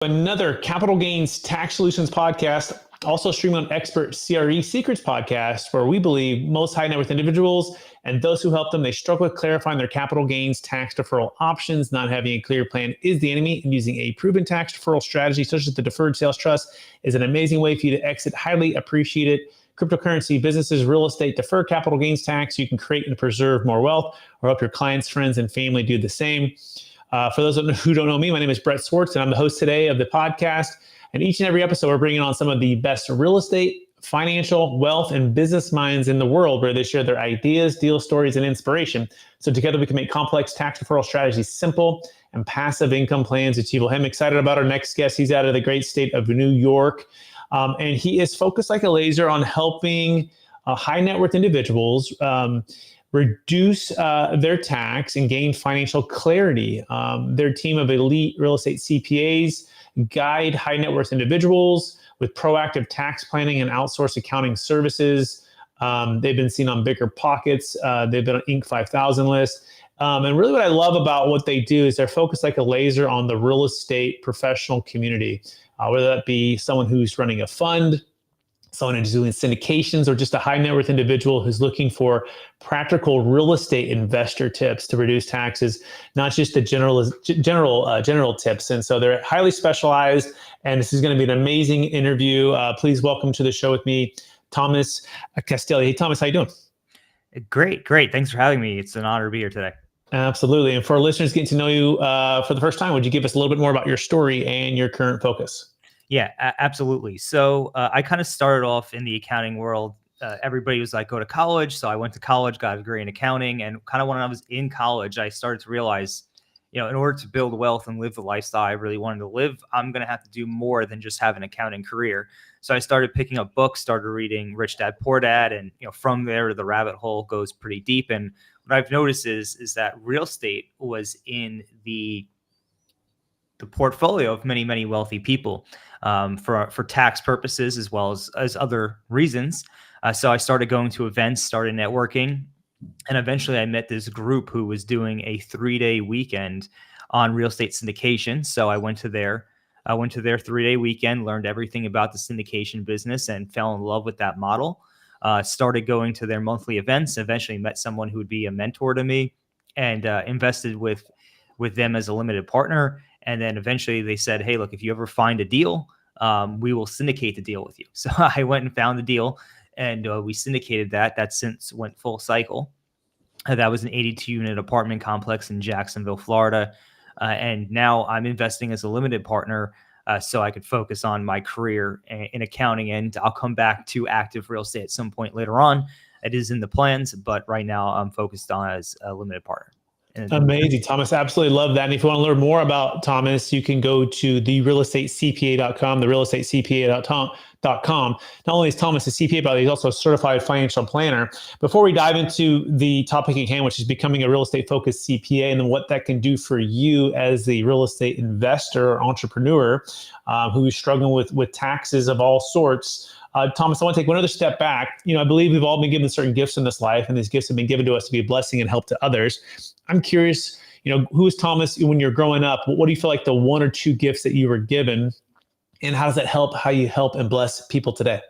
Another capital gains tax solutions podcast, also streamed on expert CRE secrets podcast, where we believe most high net worth individuals and those who help them, they struggle with clarifying their capital gains tax deferral options. Not having a clear plan is the enemy, and using a proven tax deferral strategy such as the deferred sales trust is an amazing way for you to exit highly appreciated cryptocurrency businesses, real estate, defer capital gains tax. You can create and preserve more wealth, or help your clients, friends, and family do the same. For those who don't know me, my name is Brett Swartz, and I'm the host today of the podcast. And each and every episode, we're bringing on some of the best real estate, financial, wealth, and business minds in the world, where they share their ideas, deal stories, and inspiration. So together we can make complex tax deferral strategies simple and passive income plans achievable. I'm excited about our next guest. He's out of the great state of New York, and he is focused like a laser on helping high net worth individuals reduce their tax and gain financial clarity. Their team of elite real estate CPAs guide high net worth individuals with proactive tax planning and outsourced accounting services. They've been seen on Bigger Pockets. They've been on Inc. 5000 list. And really what I love about what they do is they're focused like a laser on the real estate professional community, whether that be someone who's running a fund, someone who's doing syndications, or just a high net worth individual who's looking for practical real estate investor tips to reduce taxes, not just the general tips. And so they're highly specialized, and this is going to be an amazing interview. Please welcome to the show with me, Thomas Castelli. Hey, Thomas, how you doing? Great. Thanks for having me. It's an honor to be here today. Absolutely. And for our listeners getting to know you for the first time, would you give us a little bit more about your story and your current focus? Yeah, absolutely. So I kind of started off in the accounting world. Everybody was like, go to college. So I went to college, got a degree in accounting. And kind of when I was in college, I started to realize, in order to build wealth and live the lifestyle I really wanted to live, I'm going to have to do more than just have an accounting career. So I started picking up books, started reading Rich Dad, Poor Dad. And, from there, the rabbit hole goes pretty deep. And what I've noticed is that real estate was in the portfolio of many, many wealthy people for tax purposes as well as other reasons. So I started going to events, started networking, and eventually I met this group who was doing a 3-day weekend on real estate syndication. So I went to their 3-day weekend, learned everything about the syndication business, and fell in love with that model. Started going to their monthly events, eventually met someone who would be a mentor to me, and invested with them as a limited partner. And then eventually they said, hey, look, if you ever find a deal, we will syndicate the deal with you. So I went and found the deal, and we syndicated that. That since went full cycle. That was an 82-unit apartment complex in Jacksonville, Florida. And now I'm investing as a limited partner so I could focus on my career in accounting. And I'll come back to active real estate at some point later on. It is in the plans, but right now I'm focused on as a limited partner. Amazing, Thomas. Absolutely love that. And if you want to learn more about Thomas, you can go to therealestatecpa.com, therealestatecpa.com. Not only is Thomas a CPA, but he's also a certified financial planner. Before we dive into the topic at hand, which is becoming a real estate focused CPA, and then what that can do for you as the real estate investor or entrepreneur who is struggling with taxes of all sorts. Thomas, I want to take one other step back. I believe we've all been given certain gifts in this life, and these gifts have been given to us to be a blessing and help to others. I'm curious, who is Thomas when you're growing up? What do you feel like the one or two gifts that you were given, and how does that help how you help and bless people today?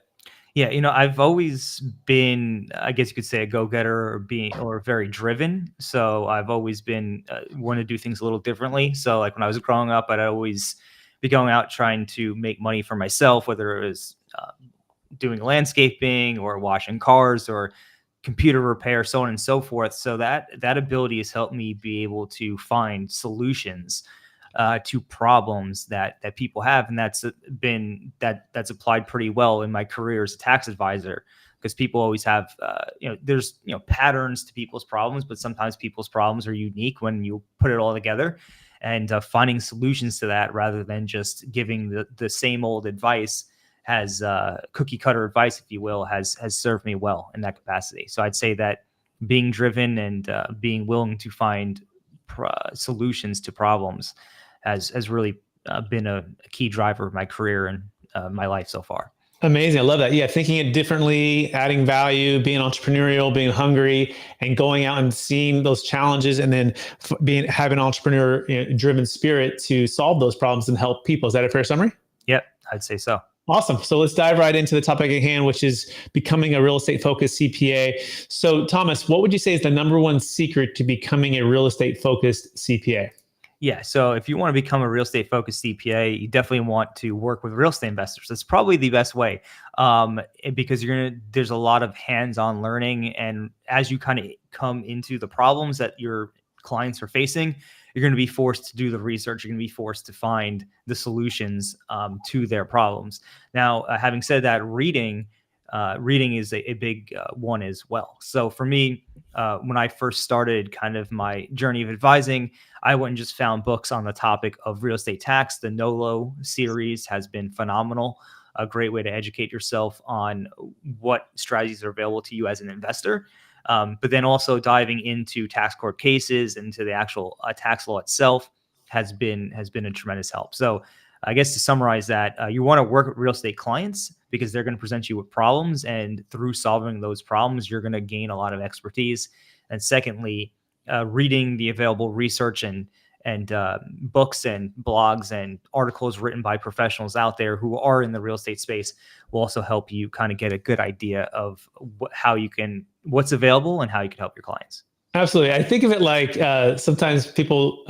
Yeah, I've always been, I guess you could say, a go-getter or very driven. So I've always been want to do things a little differently. So like when I was growing up, I'd always be going out trying to make money for myself, whether it was doing landscaping or washing cars or computer repair, so on and so forth. So that ability has helped me be able to find solutions to problems that people have, and that's applied pretty well in my career as a tax advisor, because people always have there's patterns to people's problems, but sometimes people's problems are unique when you put it all together, and finding solutions to that rather than just giving the same old advice has cookie cutter advice, if you will, has served me well in that capacity. So I'd say that being driven and being willing to find solutions to problems has really been a key driver of my career and my life so far. Amazing. I love that. Yeah. Thinking it differently, adding value, being entrepreneurial, being hungry, and going out and seeing those challenges, and then having an entrepreneur driven spirit to solve those problems and help people. Is that a fair summary? Yep, I'd say so. Awesome. So let's dive right into the topic at hand, which is becoming a real estate focused CPA. So Thomas, what would you say is the number one secret to becoming a real estate focused CPA? Yeah. So if you want to become a real estate focused CPA, you definitely want to work with real estate investors. That's probably the best way, because there's a lot of hands-on learning. And as you kind of come into the problems that your clients are facing, you're going to be forced to do the research. You're going to be forced to find the solutions to their problems. Now, having said that, reading is a big one as well. So for me, when I first started kind of my journey of advising, I went and just found books on the topic of real estate tax. The NOLO series has been phenomenal. A great way to educate yourself on what strategies are available to you as an investor. But then also diving into tax court cases, into the actual tax law itself has been a tremendous help. So I guess to summarize that, you want to work with real estate clients because they're going to present you with problems, and through solving those problems, you're going to gain a lot of expertise. And secondly, reading the available research and books and blogs and articles written by professionals out there who are in the real estate space will also help you kind of get a good idea of what's available and how you can help your clients. Absolutely. I think of it like sometimes people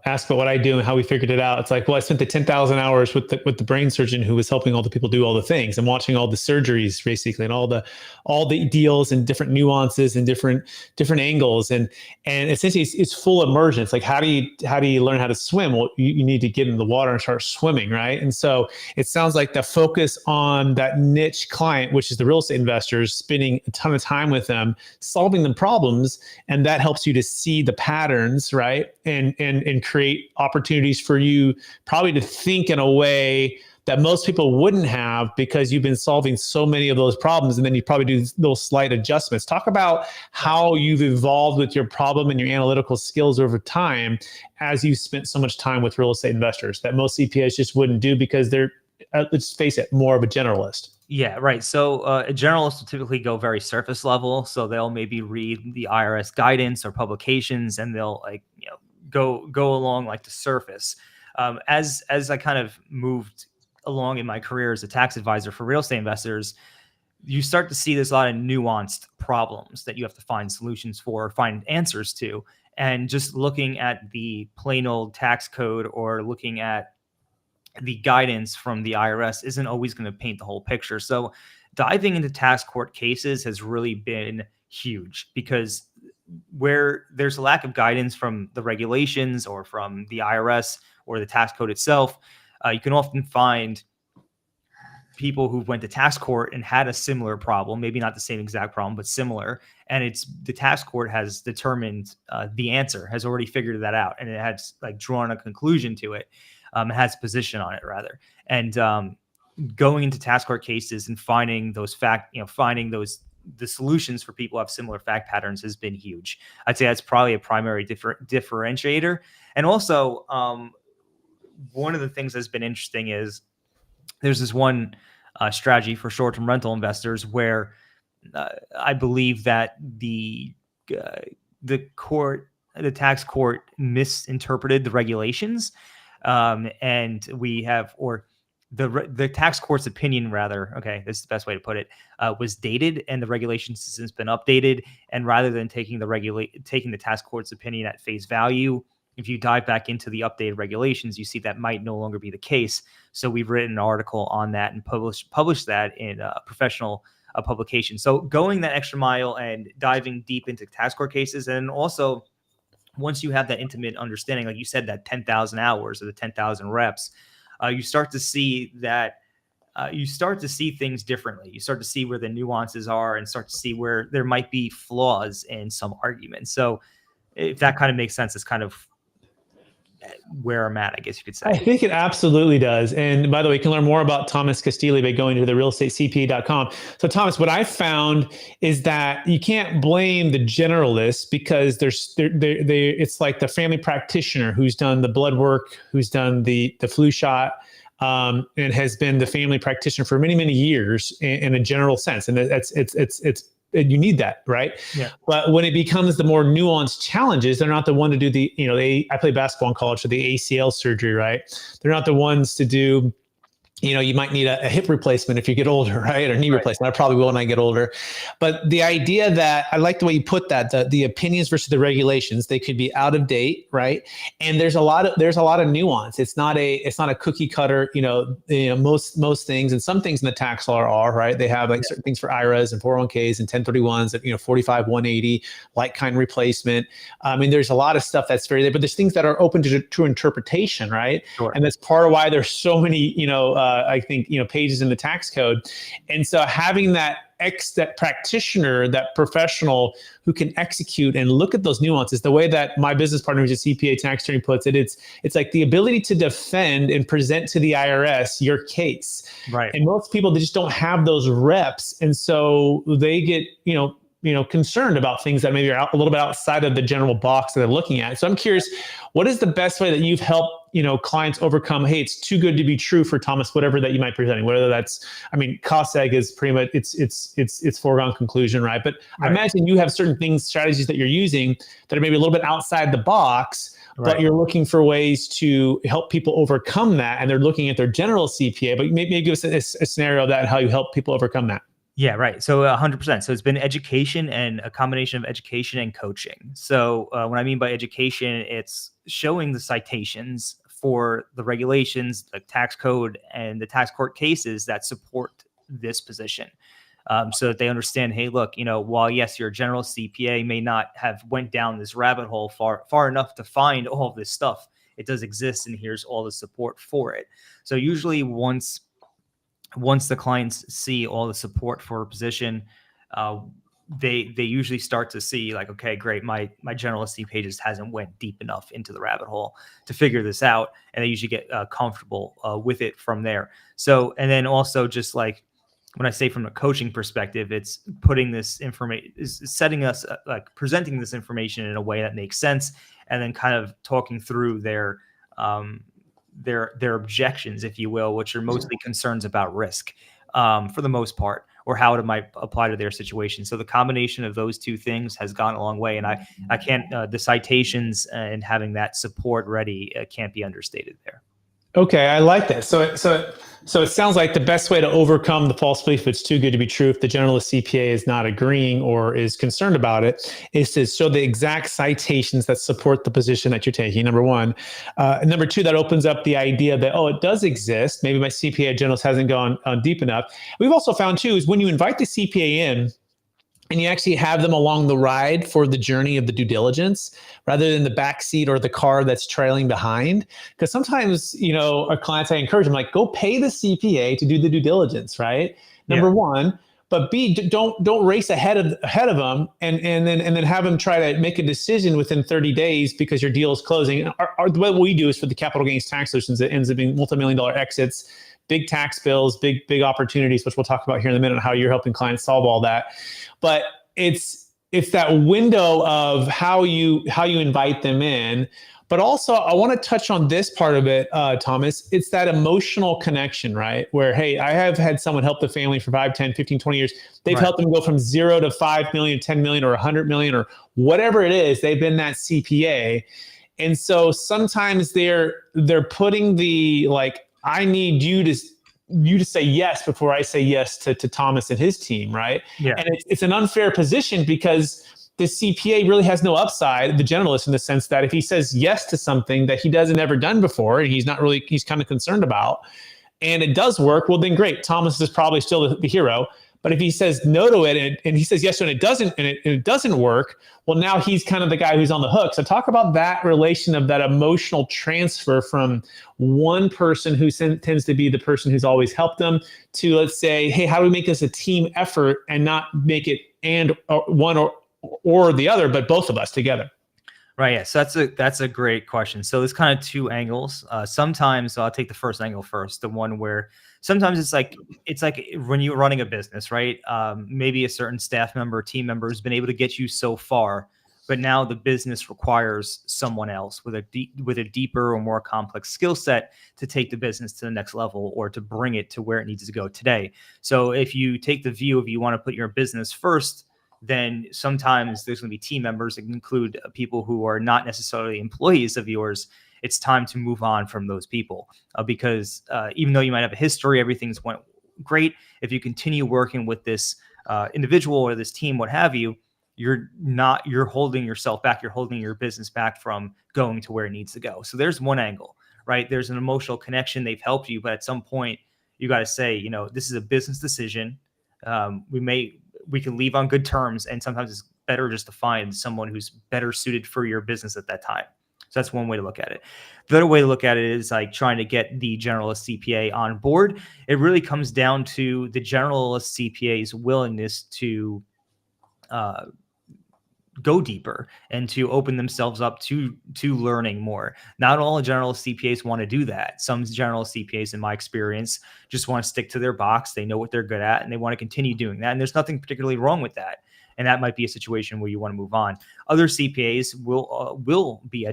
ask about what I do and how we figured it out. It's like, well, I spent the 10,000 hours with the brain surgeon who was helping all the people do all the things and watching all the surgeries basically, and all the deals and different nuances and different angles. And essentially it's full immersion. It's like, how do you learn how to swim? Well, you need to get in the water and start swimming, right? And so it sounds like the focus on that niche client, which is the real estate investors, spending a ton of time with them, solving the problems, and that helps you to see the patterns, right? And create opportunities for you probably to think in a way that most people wouldn't have, because you've been solving so many of those problems, and then you probably do those slight adjustments. Talk about how you've evolved with your problem and your analytical skills over time as you spent so much time with real estate investors that most CPAs just wouldn't do because they're, let's face it, more of a generalist. Yeah, right. So a generalist will typically go very surface level. So they'll maybe read the IRS guidance or publications, and they'll go along like the surface. As I kind of moved along in my career as a tax advisor for real estate investors, you start to see there's a lot of nuanced problems that you have to find solutions for, find answers to. And just looking at the plain old tax code or looking at the guidance from the IRS isn't always going to paint the whole picture. So diving into tax court cases has really been huge, because where there's a lack of guidance from the regulations or from the IRS or the tax code itself, you can often find people who went to tax court and had a similar problem, maybe not the same exact problem, but similar. And it's the tax court has determined the answer, has already figured that out, and it has like drawn a conclusion to it. Has a position on it rather. And going into tax court cases and finding the solutions for people who have similar fact patterns has been huge. I'd say that's probably a primary differentiator. And also, one of the things that's been interesting is there's this one strategy for short-term rental investors where I believe that the tax court misinterpreted the regulations. And we have, or the tax court's opinion rather, okay, this is the best way to put it, was dated, and the regulations has since been updated. And rather than taking the tax court's opinion at face value, if you dive back into the updated regulations, you see that might no longer be the case. So we've written an article on that and published that in a professional publication. So going that extra mile and diving deep into tax court cases, and also once you have that intimate understanding, like you said, that 10,000 hours or the 10,000 reps, you start to see things differently. You start to see where the nuances are and start to see where there might be flaws in some arguments. So if that kind of makes sense, it's kind of where I'm at, I guess you could say. I think it absolutely does. And by the way, you can learn more about Thomas Castelli by going to therealestatecpa.com. So Thomas, what I found is that you can't blame the generalists, because it's like the family practitioner who's done the blood work, who's done the flu shot, and has been the family practitioner for many, many years in a general sense. And you need that, right? Yeah. But when it becomes the more nuanced challenges, they're not the one to do the, I played basketball in college, so the ACL surgery, right? They're not the ones to do, you might need a hip replacement if you get older, right? Or knee replacement. I probably will when I get older. But the idea that, I like the way you put that, the opinions versus the regulations, they could be out of date, right? And there's a lot of nuance. It's not a cookie cutter, most things, and some things in the tax law are, right? They have like certain things for IRAs and 401ks and 1031s at 45, 180, like kind replacement. I mean, there's a lot of stuff that's very there, but there's things that are open to interpretation, right? Sure. And that's part of why there's so many, I think, pages in the tax code. And so having that practitioner, that professional who can execute and look at those nuances, the way that my business partner, who's a CPA tax attorney, puts it, it's like the ability to defend and present to the IRS your case. Right. And most people, they just don't have those reps. And so they get, concerned about things that maybe are a little bit outside of the general box that they're looking at. So I'm curious, what is the best way that you've helped, clients overcome, hey, it's too good to be true for Thomas, whatever that you might be presenting, whether that's, cost seg is pretty much, it's foregone conclusion, right? But I imagine you have certain things, strategies that you're using that are maybe a little bit outside the box, but you're looking for ways to help people overcome that. And they're looking at their general CPA, but maybe give us a scenario of that and how you help people overcome that. Yeah, right. So 100%. So it's been education and a combination of education and coaching. So what I mean by education, it's showing the citations for the regulations, the tax code, and the tax court cases that support this position. So that they understand, hey, look, while yes, your general CPA may not have went down this rabbit hole far enough to find all of this stuff, it does exist, and here's all the support for it. So usually once the clients see all the support for a position, they usually start to see like, okay, great, my general CPA just hasn't went deep enough into the rabbit hole to figure this out, and they usually get comfortable with it from there. So, and then also just like when I say from a coaching perspective, it's putting this information, is setting us like presenting this information in a way that makes sense, and then kind of talking through their objections, if you will, which are mostly concerns about risk for the most part, or how it might apply to their situation. So the combination of those two things has gone a long way. And I can't, the citations and having that support ready can't be understated there. Okay, I like that. So it sounds like the best way to overcome the false belief it's too good to be true if the generalist CPA is not agreeing or is concerned about it is to show the exact citations that support the position that you're taking, number one. And number two, that opens up the idea that, oh, it does exist. Maybe my CPA generalist hasn't gone deep enough. We've also found too, is when you invite the CPA in, and you actually have them along the ride for the journey of the due diligence rather than the back seat or the car that's trailing behind. Because sometimes, our clients, I encourage them, like, go pay the CPA to do the due diligence, right? Number one. But B, don't race ahead of them and then have them try to make a decision within 30 days because your deal is closing. What we do is for the capital gains tax solutions, it ends up being multi-million-dollar exits, big tax bills, big opportunities, which we'll talk about here in a minute, how you're helping clients solve all that. But it's that window of how you invite them in. But also, I want to touch on this part of it, Thomas. It's that emotional connection, right? Where, hey, I have had someone help the family for 5, 10, 15, 20 years. They've helped them go from 0 to 5 million, 10 million, or 100 million, or whatever it is. They've been that CPA. And so sometimes they're putting the, like, I need you to say yes before I say yes to Thomas and his team, right? Yeah. And it's an unfair position because the CPA really has no upside, the generalist, in the sense that if he says yes to something that he hasn't ever done before, and he's kind of concerned about, and it does work, well, then great. Thomas is probably still the hero. But if he says no to it and he says yes to it and it doesn't work, well, now he's kind of the guy who's on the hook. So talk about that relation of that emotional transfer from one person who tends to be the person who's always helped them to, let's say, hey, how do we make this a team effort and not make it one or the other, but both of us together? Right. Yeah. So that's a great question. So there's kind of two angles. Sometimes, so I'll take the first angle first, the one where sometimes it's like when you're running a business, right? Maybe a certain staff member, team member has been able to get you so far, but now the business requires someone else with a deeper or more complex skill set to take the business to the next level or to bring it to where it needs to go today. So if you take the view of you want to put your business first, then sometimes there's going to be team members that include people who are not necessarily employees of yours. It's time to move on from those people because even though you might have a history, everything's went great. If you continue working with this individual or this team, what have you, you're holding yourself back. You're holding your business back from going to where it needs to go. So there's one angle, right? There's an emotional connection. They've helped you, but at some point you got to say, this is a business decision. We can leave on good terms, and sometimes it's better just to find someone who's better suited for your business at that time. So that's one way to look at it. The other way to look at it is like trying to get the generalist CPA on board. It really comes down to the generalist CPA's willingness to go deeper and to open themselves up to learning more. Not all general CPAs want to do that. Some general CPAs, in my experience, just want to stick to their box. They know what they're good at and they want to continue doing that. And there's nothing particularly wrong with that. And that might be a situation where you want to move on. Other CPAs will be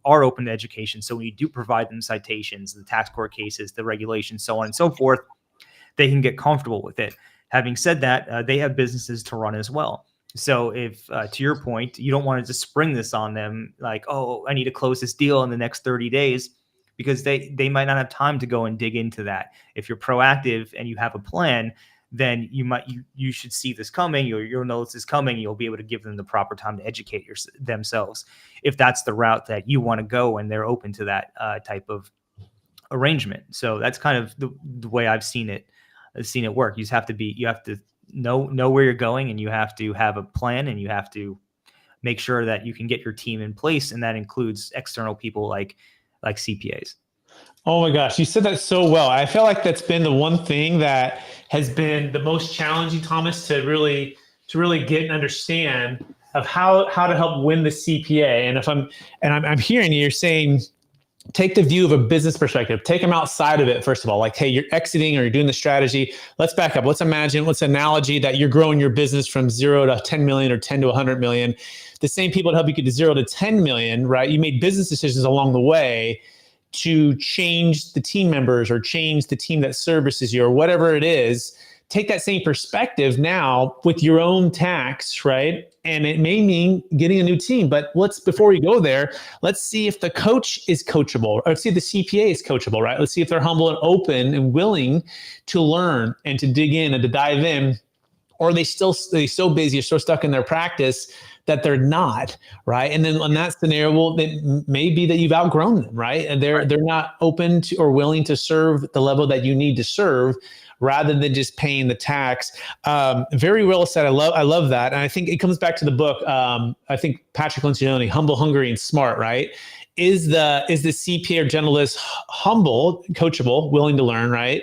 are open to education. So when you do provide them citations, the tax court cases, the regulations, so on and so forth, they can get comfortable with it. Having said that, they have businesses to run as well. So if, to your point, you don't want to just spring this on them like, oh, I need to close this deal in the next 30 days, because they might not have time to go and dig into that. If you're proactive and you have a plan, then you should see this coming. You'll know this is coming. You'll be able to give them the proper time to educate themselves. If that's the route that you want to go and they're open to that type of arrangement. So that's kind of the way I've seen it work. You have to know where you're going, and you have to have a plan, and you have to make sure that you can get your team in place. And that includes external people like CPAs. Oh my gosh, you said that so well. I feel like that's been the one thing that has been the most challenging, Thomas, to really get and understand of how to help win the CPA. And I'm hearing you're saying, take the view of a business perspective, take them outside of it. First of all, like, hey, you're exiting or you're doing the strategy. Let's back up. Let's analogy that you're growing your business from 0 to 10 million or 10 to 100 million. The same people that help you get to 0 to 10 million, right? You made business decisions along the way to change the team members or change the team that services you or whatever it is. Take that same perspective now with your own tax, right? And it may mean getting a new team, but before we go there, let's see if the coach is coachable, or let's see if the CPA is coachable, right? Let's see if they're humble and open and willing to learn and to dig in and to dive in, or are they so busy or so stuck in their practice that they're not, right? And then in that scenario, well, it may be that you've outgrown them, right? And they're not open to or willing to serve the level that you need to serve, rather than just paying the tax. Very well said. I love that. And I think it comes back to the book. I think Patrick Lencioni, Humble, Hungry, and Smart, right? Is the CPA or generalist humble, coachable, willing to learn, right?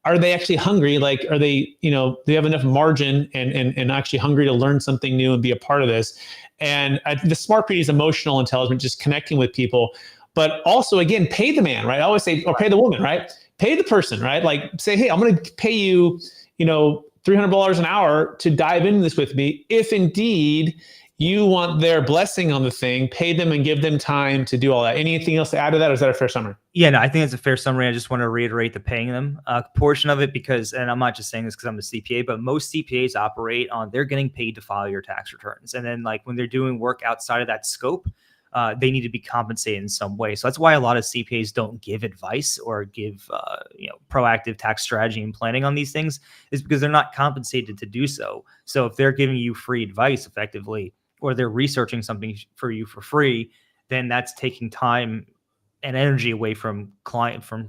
Are they actually hungry? Like, are they, do they have enough margin and actually hungry to learn something new and be a part of this? And the smart piece is emotional intelligence, just connecting with people, but also, again, pay the man, right? I always say, or pay the woman, right? Pay the person, right? Like, say, hey, I'm going to pay you, $300 an hour to dive into this with me. If indeed you want their blessing on the thing, pay them and give them time to do all that. Anything else to add to that, or is that a fair summary? Yeah, no, I think it's a fair summary. I just want to reiterate the paying them portion of it, because, and I'm not just saying this because I'm a CPA, but most CPAs operate on, they're getting paid to file your tax returns. And then like when they're doing work outside of that scope, they need to be compensated in some way. So that's why a lot of CPAs don't give advice or give proactive tax strategy and planning on these things, is because they're not compensated to do so. So if they're giving you free advice effectively, or they're researching something for you for free, then that's taking time and energy away from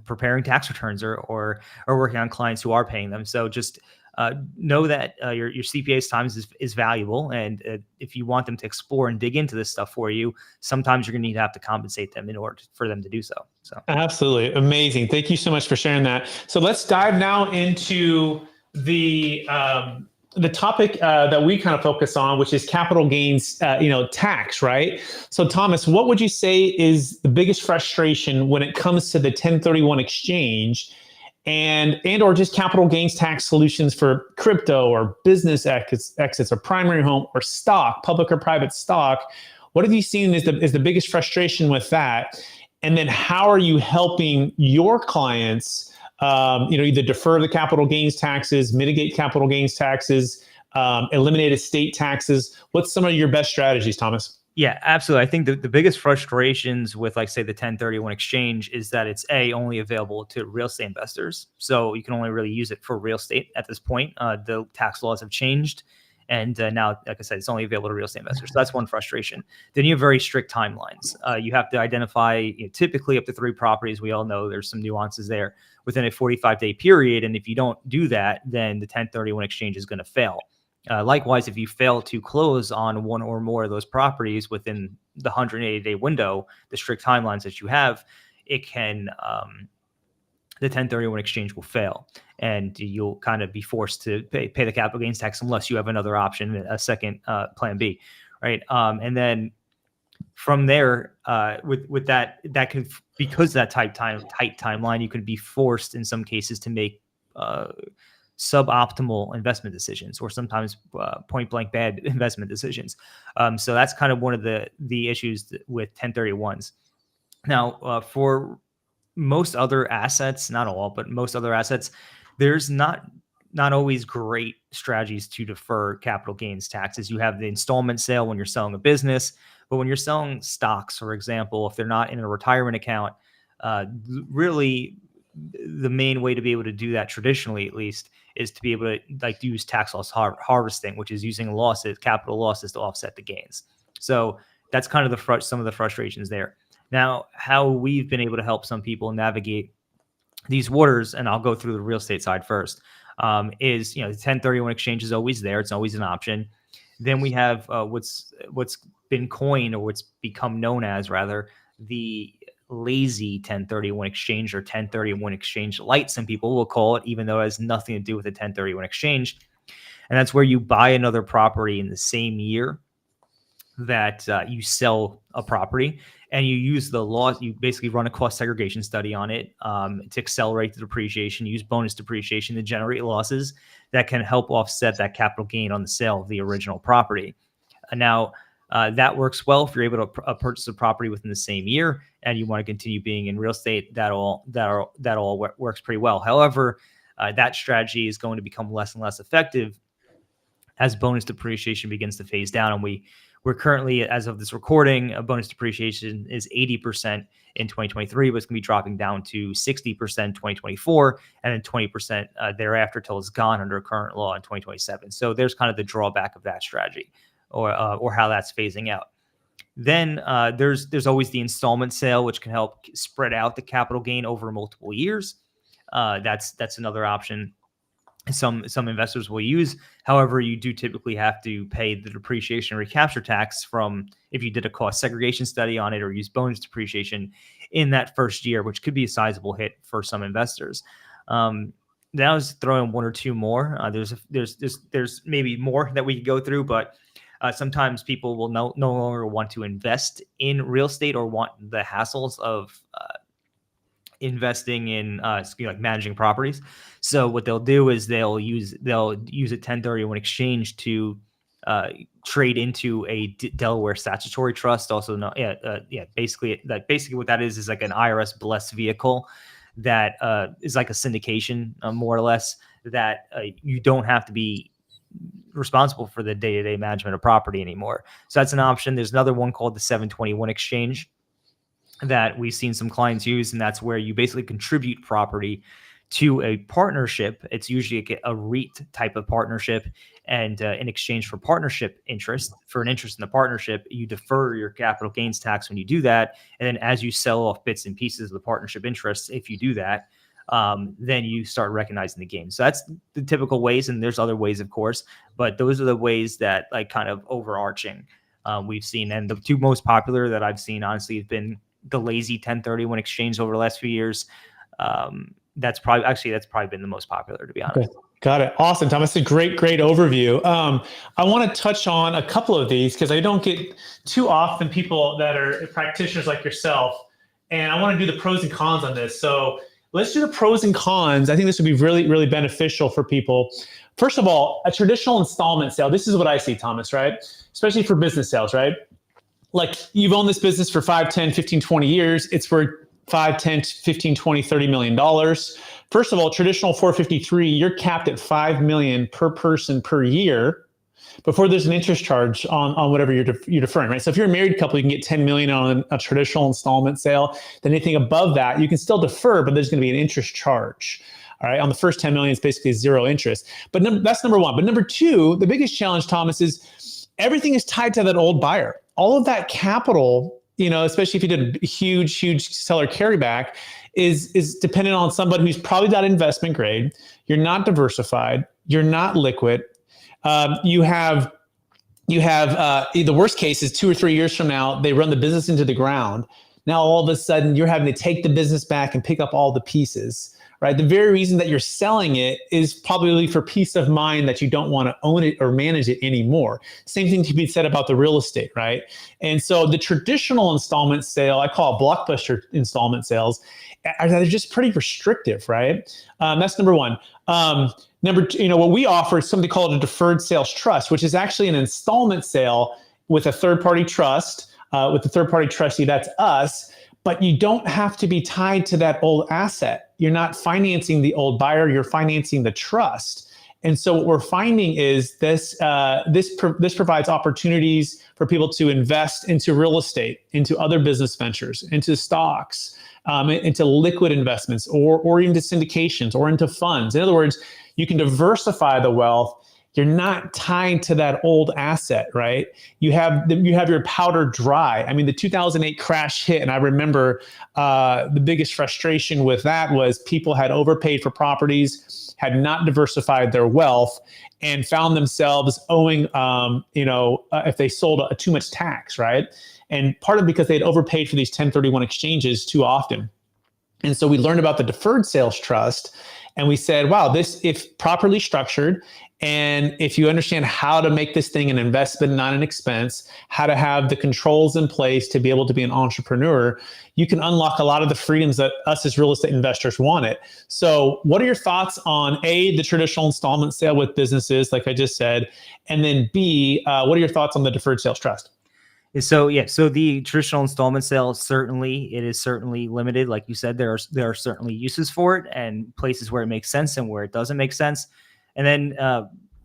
preparing tax returns or working on clients who are paying them. So just know that your CPA's time is valuable, and if you want them to explore and dig into this stuff for you, sometimes you're going to have to compensate them in order for them to do so. So absolutely amazing. Thank you so much for sharing that. So let's dive now into the topic that we kind of focus on, which is capital gains, tax, right? So Thomas, what would you say is the biggest frustration when it comes to the 1031 exchange? and or just capital gains tax solutions for crypto or business exits or primary home or stock, public or private stock. What have you seen is the biggest frustration with that? And then how are you helping your clients, either defer the capital gains taxes, mitigate capital gains taxes, eliminate estate taxes? What's some of your best strategies, Thomas? Yeah, absolutely. I think the biggest frustrations with, like, say, the 1031 exchange is that it's only available to real estate investors. So you can only really use it for real estate at this point. The tax laws have changed. And now, like I said, it's only available to real estate investors. So that's one frustration. Then you have very strict timelines. You have to identify typically up to 3 properties. We all know there's some nuances there within a 45-day period. And if you don't do that, then the 1031 exchange is going to fail. Likewise, if you fail to close on one or more of those properties within the 180-day window, the strict timelines that you have, it can the 1031 exchange will fail, and you'll kind of be forced to pay the capital gains tax unless you have another option, a second plan B, right? And then from there, with that can, because that tight timeline, you can be forced in some cases to make suboptimal investment decisions, or sometimes point blank bad investment decisions. So that's kind of one of the issues with 1031s. Now, for most other assets, not all, but most other assets, there's not always great strategies to defer capital gains taxes. You have the installment sale when you're selling a business, but when you're selling stocks, for example, if they're not in a retirement account, really the main way to be able to do that, traditionally at least, is to be able to use tax loss harvesting, which is using capital losses to offset the gains. So that's kind of some of the frustrations there. Now, how we've been able to help some people navigate these waters, and I'll go through the real estate side first, is the 1031 exchange is always there. It's always an option. Then we have what's been coined, or what's become known as, rather, the lazy 1031 exchange, or 1031 exchange light, some people will call it, even though it has nothing to do with a 1031 exchange. And that's where you buy another property in the same year that you sell a property, and you use the law. You basically run a cost segregation study on it to accelerate the depreciation, use bonus depreciation to generate losses that can help offset that capital gain on the sale of the original property. Now, that works well if you're able to purchase a property within the same year and you want to continue being in real estate. That all works pretty well. However, that strategy is going to become less and less effective as bonus depreciation begins to phase down. And we're currently, as of this recording, bonus depreciation is 80% in 2023, but it's going to be dropping down to 60% in 2024, and then 20% thereafter till it's gone under current law in 2027. So there's kind of the drawback of that strategy, or how that's phasing out. Then there's always the installment sale, which can help spread out the capital gain over multiple years. That's another option some investors will use. However, you do typically have to pay the depreciation recapture tax from, if you did a cost segregation study on it or use bonus depreciation in that first year, which could be a sizable hit for some investors. Now, I was throwing one or two more. There's maybe more that we could go through, but sometimes people will no longer want to invest in real estate, or want the hassles of investing in like managing properties. So what they'll do is they'll use a 1031 exchange to trade into a Delaware statutory trust. Also, basically what that is like an IRS blessed vehicle that is like a syndication, more or less, that you don't have to be responsible for the day-to-day management of property anymore. So that's an option. There's another one called the 721 exchange that we've seen some clients use, and that's where you basically contribute property to a partnership. It's usually a REIT type of partnership, and in exchange for partnership interest, for an interest in the partnership, you defer your capital gains tax when you do that, and then as you sell off bits and pieces of the partnership interests, if you do that, then you start recognizing the gain. So that's the typical ways, and there's other ways, of course, but those are the ways that, like, kind of overarching we've seen. And the two most popular that I've seen, honestly, have been the lazy 1031 exchange over the last few years. That's probably been the most popular, to be honest. Okay. Got it. Awesome, Thomas. A great overview. I want to touch on a couple of these because I don't get too often people that are practitioners like yourself, and I want to do the pros and cons on this. So Let's do the pros and cons. I think this would be really, really beneficial for people. First of all, a traditional installment sale. This is what I see, Thomas, right? Especially for business sales, right? Like you've owned this business for 5, 10, 15, 20 years. It's worth 5, 10, 15, 20, $30 million. First of all, traditional 453, you're capped at 5 million per person per year before there's an interest charge on whatever you're deferring, right? So if you're a married couple, you can get 10 million on a traditional installment sale. Then anything above that, you can still defer, but there's going to be an interest charge. All right. On the first 10 million, it's basically zero interest. But that's number one. But number two, the biggest challenge, Thomas, is everything is tied to that old buyer. All of that capital, especially if you did a huge seller carryback, is dependent on somebody who's probably not investment grade. You're not diversified. You're not liquid. You have the worst case is 2 or 3 years from now, they run the business into the ground. Now, all of a sudden, you're having to take the business back and pick up all the pieces, right? The very reason that you're selling it is probably for peace of mind that you don't want to own it or manage it anymore. Same thing can be said about the real estate, right? And so the traditional installment sale, I call it blockbuster installment sales, are just pretty restrictive, right? That's number one. Number two, what we offer is something called a deferred sales trust, which is actually an installment sale with a third-party trust, with the third-party trustee, that's us, but you don't have to be tied to that old asset. You're not financing the old buyer, you're financing the trust. And so what we're finding is this provides opportunities for people to invest into real estate, into other business ventures, into stocks, into liquid investments, or into syndications, or into funds. In other words, you can diversify the wealth. You're not tied to that old asset, right? You have your powder dry. I mean, the 2008 crash hit, and I remember the biggest frustration with that was people had overpaid for properties, had not diversified their wealth, and found themselves owing, if they sold too much tax, right? And part of it because they had overpaid for these 1031 exchanges too often. And so we learned about the deferred sales trust, and we said, wow, this, if properly structured, and if you understand how to make this thing an investment, not an expense, how to have the controls in place to be able to be an entrepreneur, you can unlock a lot of the freedoms that us as real estate investors wanted. So what are your thoughts on A, the traditional installment sale with businesses, like I just said, and then B, what are your thoughts on the deferred sales trust? So the traditional installment sale, it is certainly limited. Like you said, there are certainly uses for it and places where it makes sense and where it doesn't make sense. And then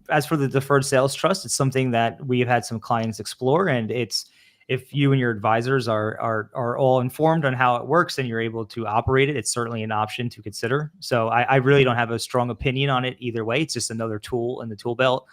as for the deferred sales trust, it's something that we have had some clients explore, and it's, if you and your advisors are all informed on how it works and you're able to operate it, it's certainly an option to consider. So I really don't have a strong opinion on it either way. It's just another tool in the tool belt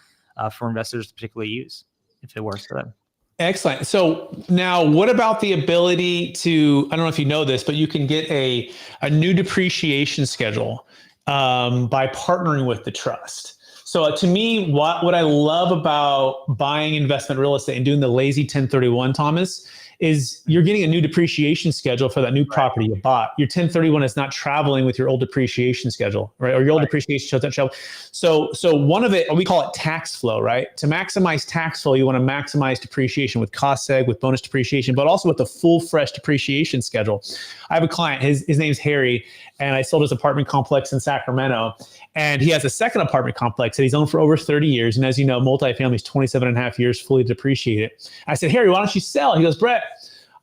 for investors to particularly use if it works for them. Excellent. So now what about the ability to, I don't know if you know this, but you can get a new depreciation schedule by partnering with the trust. So to me, what I love about buying investment real estate and doing the lazy 1031, Thomas, is you're getting a new depreciation schedule for that new property you bought. Your 1031 is not traveling with your old depreciation schedule, right? Or your old depreciation shows that travel. So one of it, we call it tax flow, right? To maximize tax flow, you want to maximize depreciation with cost seg, with bonus depreciation, but also with the full fresh depreciation schedule. I have a client, his name's Harry, and I sold his apartment complex in Sacramento. And he has a second apartment complex that he's owned for over 30 years. And as you know, multifamily is 27 and a half years fully depreciated. I said, Harry, why don't you sell? He goes, Brett,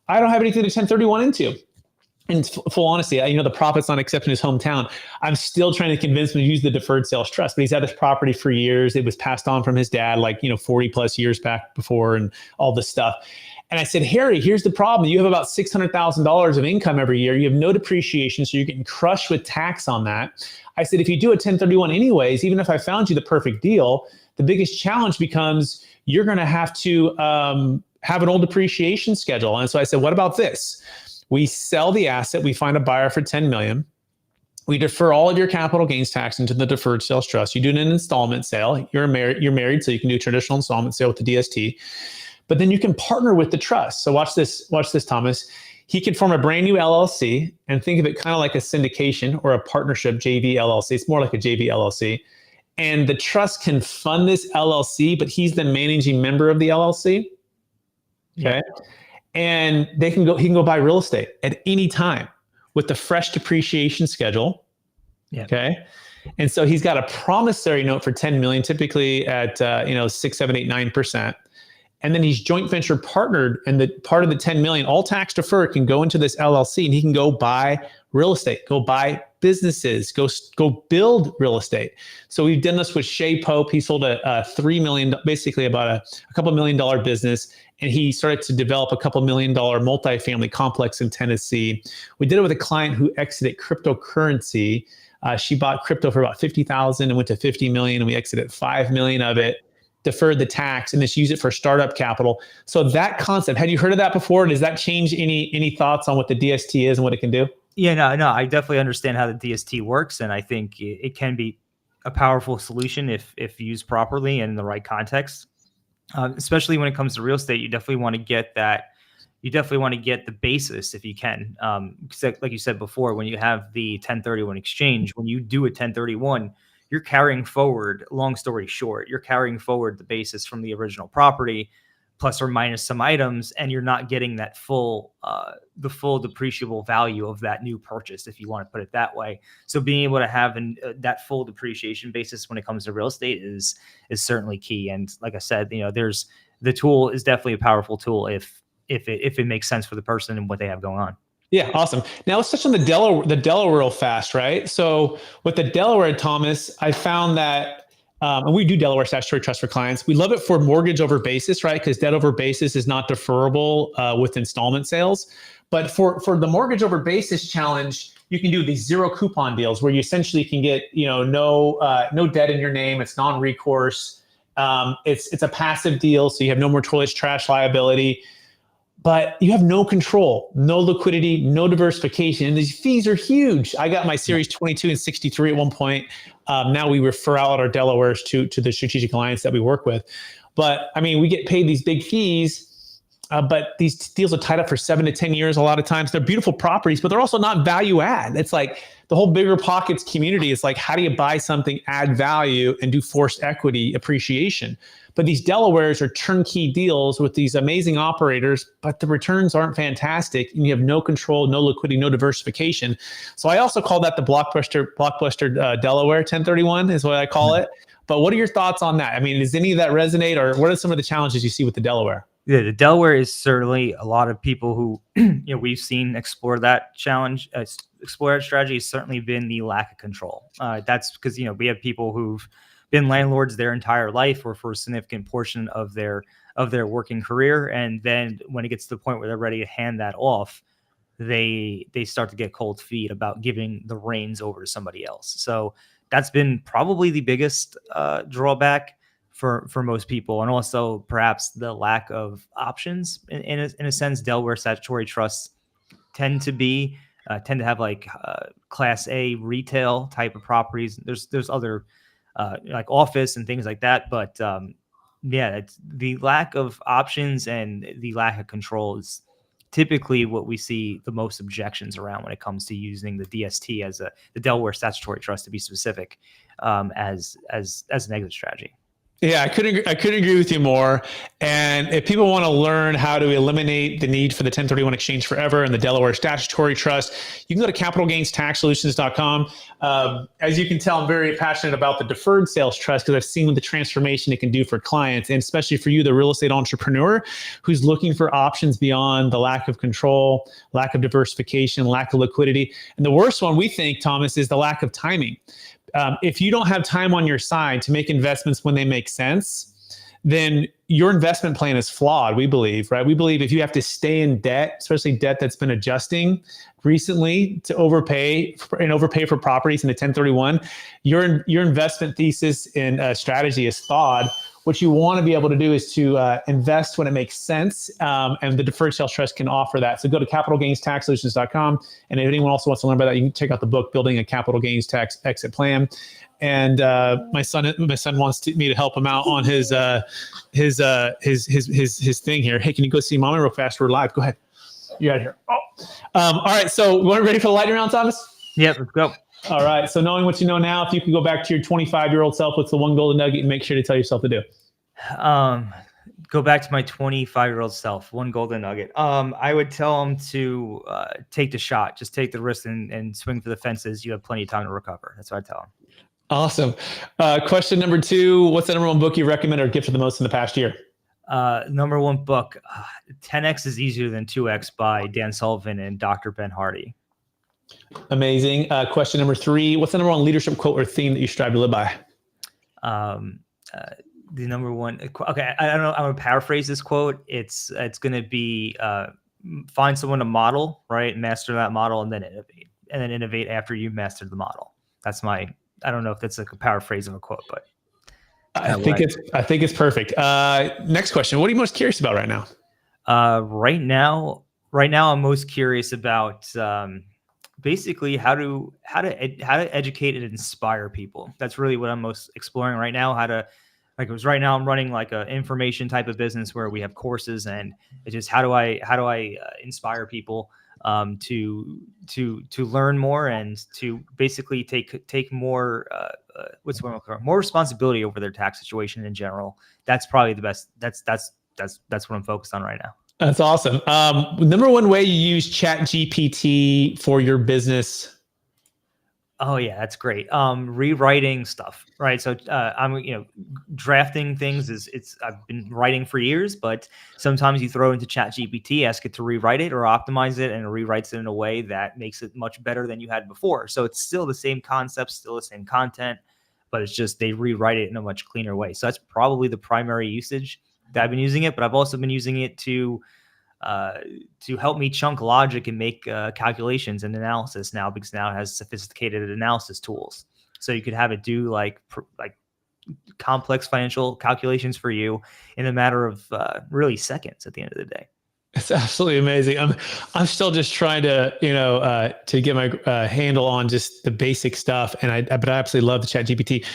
I don't have anything to 1031 into. And full honesty, the profit's not accepted in his hometown. I'm still trying to convince him to use the deferred sales trust, but he's had this property for years. It was passed on from his dad, 40 plus years back before, and all this stuff. And I said, Harry, here's the problem. You have about $600,000 of income every year. You have no depreciation, so you're getting crushed with tax on that. I said, if you do a 1031 anyways, even if I found you the perfect deal, the biggest challenge becomes you're going to have to have an old depreciation schedule. And so I said, what about this? We sell the asset. We find a buyer for $10 million. We defer all of your capital gains tax into the deferred sales trust. You do an installment sale. You're married, so you can do a traditional installment sale with the DST. But then you can partner with the trust. So watch this, Thomas. He can form a brand new LLC and think of it kind of like a syndication or a partnership JV LLC. It's more like a JV LLC. And the trust can fund this LLC, but he's the managing member of the LLC. Okay. Yeah. And he can go buy real estate at any time with the fresh depreciation schedule. Yeah. Okay. And so he's got a promissory note for 10 million, typically at 6, 7, 8, 9%. And then he's joint venture partnered, and the part of the 10 million, all tax deferred, can go into this LLC, and he can go buy real estate, go buy businesses, go build real estate. So we've done this with Shea Pope. He sold a $3 million, basically about a couple $1 million business, and he started to develop a couple $1 million multifamily complex in Tennessee. We did it with a client who exited cryptocurrency. She bought crypto for about 50,000 and went to 50 million, and we exited 5 million of it, deferred the tax, and just use it for startup capital. So that concept, had you heard of that before? Does that change any thoughts on what the DST is and what it can do? Yeah, no, I definitely understand how the DST works, and I think it can be a powerful solution if used properly and in the right context. Especially when it comes to real estate, you definitely want to get that. You definitely want to get the basis if you can. Like you said before, when you have the 1031 exchange, when you do a 1031, you're carrying forward, long story short, you're carrying forward the basis from the original property, plus or minus some items, and you're not getting that the full depreciable value of that new purchase, if you want to put it that way. So being able to have that full depreciation basis when it comes to real estate is certainly key. And like I said, the tool is definitely a powerful tool if it makes sense for the person and what they have going on. Yeah, awesome. Now let's touch on the Delaware real fast, right? So with the Delaware, Thomas, I found that, and we do Delaware statutory trust for clients. We love it for mortgage over basis, right? Because debt over basis is not deferrable with installment sales. But for the mortgage over basis challenge, you can do these zero coupon deals where you essentially can get no debt in your name. It's non-recourse. It's a passive deal, so you have no mortgage trash liability. But you have no control, no liquidity, no diversification. And these fees are huge. I got my series 22 and 63 at one point. Now we refer out our Delawares to the strategic alliance that we work with. But I mean, we get paid these big fees, but these deals are tied up for 7 to 10 years. A lot of times they're beautiful properties, but they're also not value add. It's like the whole Bigger Pockets community is like, how do you buy something, add value, and do forced equity appreciation? But these Delawares are turnkey deals with these amazing operators, but the returns aren't fantastic, and you have no control, no liquidity, no diversification. So I also call that the blockbuster Delaware 1031 is what I call it. But what are your thoughts on that? I mean, does any of that resonate, or what are some of the challenges you see with the Delaware? Yeah, the Delaware is certainly a lot of people who we've seen explore that challenge, explore that strategy has certainly been the lack of control. That's because we have people who've been landlords their entire life or for a significant portion of their working career, and then when it gets to the point where they're ready to hand that off, they start to get cold feet about giving the reins over to somebody else. So that's been probably the biggest drawback for most people, and also perhaps the lack of options. In a sense, Delaware statutory trusts tend to have like Class A retail type of properties. There's other like office and things like that, but it's the lack of options and the lack of control is typically what we see the most objections around when it comes to using the DST as the Delaware statutory trust, to be specific, as an exit strategy. Yeah, I couldn't agree with you more. And if people want to learn how to eliminate the need for the 1031 exchange forever and the Delaware statutory trust, you can go to capitalgainstaxsolutions.com. As you can tell, I'm very passionate about the deferred sales trust because I've seen the transformation it can do for clients, and especially for you, the real estate entrepreneur who's looking for options beyond the lack of control, lack of diversification, lack of liquidity. And the worst one, we think, Thomas, is the lack of timing. If you don't have time on your side to make investments when they make sense, then your investment plan is flawed, we believe, right? We believe if you have to stay in debt, especially debt that's been adjusting recently to overpay for properties in a 1031, your investment thesis and strategy is flawed. What you want to be able to do is to invest when it makes sense, and the deferred sales trust can offer that. So go to capitalgainstaxsolutions.com, and if anyone also wants to learn about that, you can check out the book, Building a Capital Gains Tax Exit Plan. And my son wants me to help him out on his thing here. Hey, can you go see Mommy real fast? We're live. Go ahead. You're out of here. All right. So we're ready for the lightning round, Thomas? Yeah, let's go. All right. So knowing what you know now, if you could go back to your 25-year-old self, what's the one golden nugget and make sure to tell yourself to do? Go back to my 25-year-old self. One golden nugget. I would tell him to take the shot. Just take the risk and swing for the fences. You have plenty of time to recover. That's what I tell him. Awesome. Question number 2, what's the number one book you recommend or gifted the most in the past year? Number one book, 10X is Easier Than 2X by Dan Sullivan and Dr. Ben Hardy. Amazing. Question number 3, what's the number one leadership quote or theme that you strive to live by? The number one, okay, I don't know. I'm going to paraphrase this quote. It's going to be find someone to model, right? Master that model and then innovate after you've mastered the model. That's my, I don't know if that's like a paraphrase of a quote, but I think it's perfect. Next question. What are you most curious about right now? Right now, I'm most curious about basically how to educate and inspire people. That's really what I'm most exploring right now. Right now I'm running like an information type of business where we have courses, and it's just how do I inspire people to learn more and to basically take more more responsibility over their tax situation in general. That's probably the best. That's what I'm focused on right now. That's awesome. Number one way you use ChatGPT for your business. Oh yeah, that's great. Rewriting stuff, right? So I'm drafting things I've been writing for years, but sometimes you throw into ChatGPT, ask it to rewrite it or optimize it, and it rewrites it in a way that makes it much better than you had before. So it's still the same concept, still the same content, but it's just they rewrite it in a much cleaner way. So that's probably the primary usage that I've been using it, but I've also been using it to help me chunk logic and make calculations and analysis now, because now it has sophisticated analysis tools. So you could have it do like complex financial calculations for you in a matter of really seconds at the end of the day. It's absolutely amazing. I'm still just trying to get my handle on just the basic stuff, but I absolutely love the ChatGPT.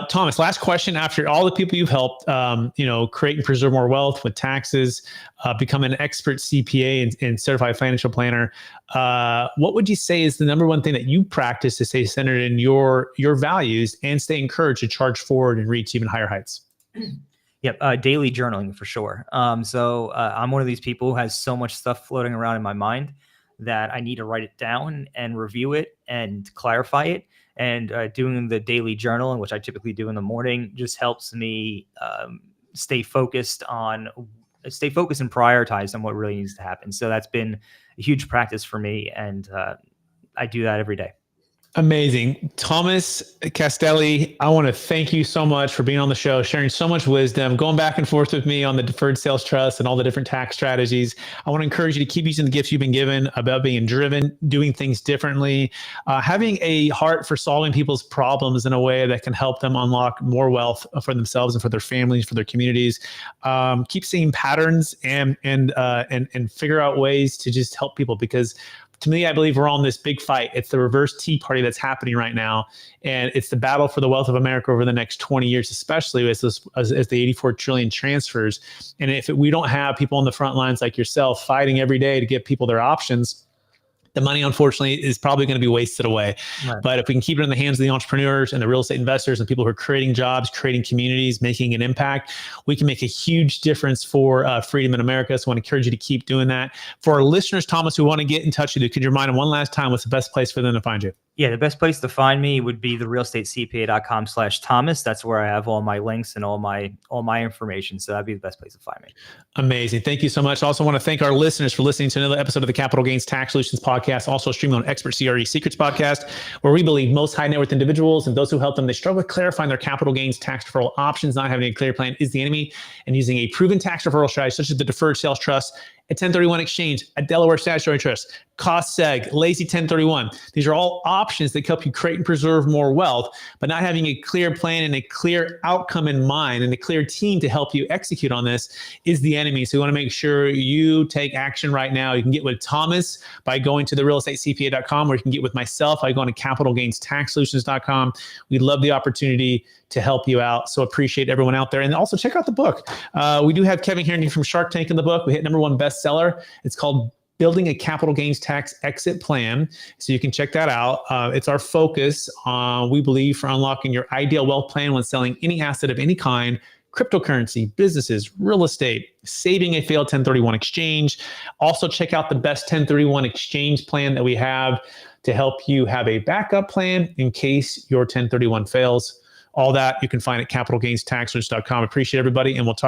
Thomas, last question. After all the people you've helped, create and preserve more wealth with taxes, become an expert CPA and certified financial planner, what would you say is the number one thing that you practice to stay centered in your values and stay encouraged to charge forward and reach even higher heights? Yep. Daily journaling for sure. So I'm one of these people who has so much stuff floating around in my mind that I need to write it down and review it and clarify it. And doing the daily journal, which I typically do in the morning, just helps me stay focused and prioritize on what really needs to happen. So that's been a huge practice for me. And I do that every day. Amazing. Thomas Castelli, I want to thank you so much for being on the show, sharing so much wisdom, going back and forth with me on the deferred sales trust and all the different tax strategies. I want to encourage you to keep using the gifts you've been given about being driven, doing things differently, having a heart for solving people's problems in a way that can help them unlock more wealth for themselves and for their families, for their communities. Keep seeing patterns and figure out ways to just help people, because to me, I believe we're on this big fight. It's the reverse Tea Party that's happening right now. And it's the battle for the wealth of America over the next 20 years, especially as the 84 trillion transfers. And if we don't have people on the front lines like yourself fighting every day to give people their options, the money, unfortunately, is probably going to be wasted away. Right. But if we can keep it in the hands of the entrepreneurs and the real estate investors and people who are creating jobs, creating communities, making an impact, we can make a huge difference for freedom in America. So I want to encourage you to keep doing that. For our listeners, Thomas, who want to get in touch with you, could you remind them one last time what's the best place for them to find you? Yeah, the best place to find me would be therealestatecpa.com/Thomas. That's where I have all my links and all my information. So that'd be the best place to find me. Amazing. Thank you so much. I also want to thank our listeners for listening to another episode of the Capital Gains Tax Solutions Podcast, also streaming on Expert CRE Secrets Podcast, where we believe most high net worth individuals and those who help them, they struggle with clarifying their capital gains tax deferral options. Not having a clear plan is the enemy, and using a proven tax deferral strategy such as the deferred sales trust, a 1031 exchange, a Delaware statutory trust, cost seg, lazy 1031. These are all options that help you create and preserve more wealth, but not having a clear plan and a clear outcome in mind and a clear team to help you execute on this is the enemy. So you want to make sure you take action right now. You can get with Thomas by going to therealestatecpa.com, or you can get with myself by going to capitalgainstaxsolutions.com. We'd love the opportunity to help you out. So appreciate everyone out there. And also check out the book. We do have Kevin Harrington from Shark Tank in the book. We hit #1 bestseller. It's called Building a Capital Gains Tax Exit Plan. So you can check that out. It's our focus, we believe, for unlocking your ideal wealth plan when selling any asset of any kind, cryptocurrency, businesses, real estate, saving a failed 1031 exchange. Also, check out the best 1031 exchange plan that we have to help you have a backup plan in case your 1031 fails. All that you can find at capitalgainstaxresearch.com. Appreciate everybody, and we'll talk.